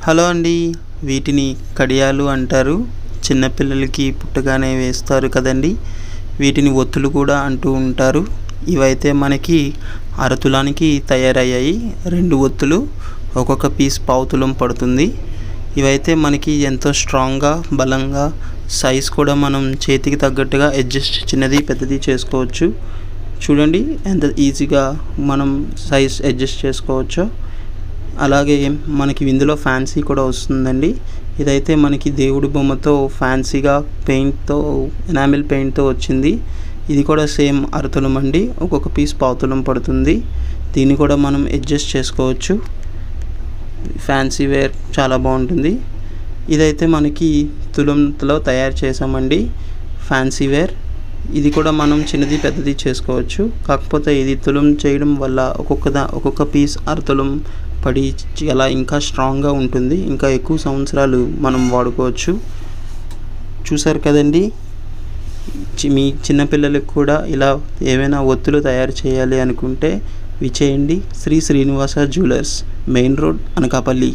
Hello అండి. వీటిని కడియాలు అంటారు. చిన్నపిల్లలకి పుట్టగానే వేస్తారు కదండి. వీటిని ఒత్తులు కూడా అంటూ ఉంటారు. ఇవైతే మనకి అరతులానికి తయారయ్యాయి. 2 ఒత్తులు ఒక్కొక్క పీస్ పావుతులం పడుతుంది. ఇవైతే మనకి ఎంతో స్ట్రాంగ్గా బలంగా సైజ్ కూడా మనం చేతికి తగ్గట్టుగా అడ్జస్ట్ చిన్నది పెద్దది చేసుకోవచ్చు. చూడండి ఎంత ఈజీగా మనం సైజ్ అడ్జస్ట్ చేసుకోవచ్చో. అలాగే మనకి ఇందులో ఫ్యాన్సీ కూడా వస్తుందండి. ఇదైతే మనకి దేవుడి బొమ్మతో ఫ్యాన్సీగా పెయింట్తో ఎనామిల్ పెయింట్తో వచ్చింది. ఇది కూడా సేమ్ అరతులం అండి. ఒక్కొక్క పీస్ పావుతులం పడుతుంది. దీన్ని కూడా మనం అడ్జస్ట్ చేసుకోవచ్చు. ఫ్యాన్సీ వేర్ చాలా బాగుంటుంది. ఇదైతే మనకి తులంలో తయారు చేసామండి ఫ్యాన్సీ వేర్. ఇది కూడా మనం చిన్నది పెద్దది చేసుకోవచ్చు. కాకపోతే ఇది తులం చేయడం వల్ల ఒక్కొక్క పీస్ అరతులం పడి అలా ఇంకా స్ట్రాంగ్గా ఉంటుంది. ఇంకా ఎక్కువ సంవత్సరాలు మనం వాడుకోవచ్చు. చూసారు కదండి. మీ చిన్నపిల్లలకు కూడా ఇలా ఏమైనా ఒత్తులు తయారు చేయాలి అనుకుంటే విచేయండి. Shri Srinivasa jewellers, main road, Anakapalli.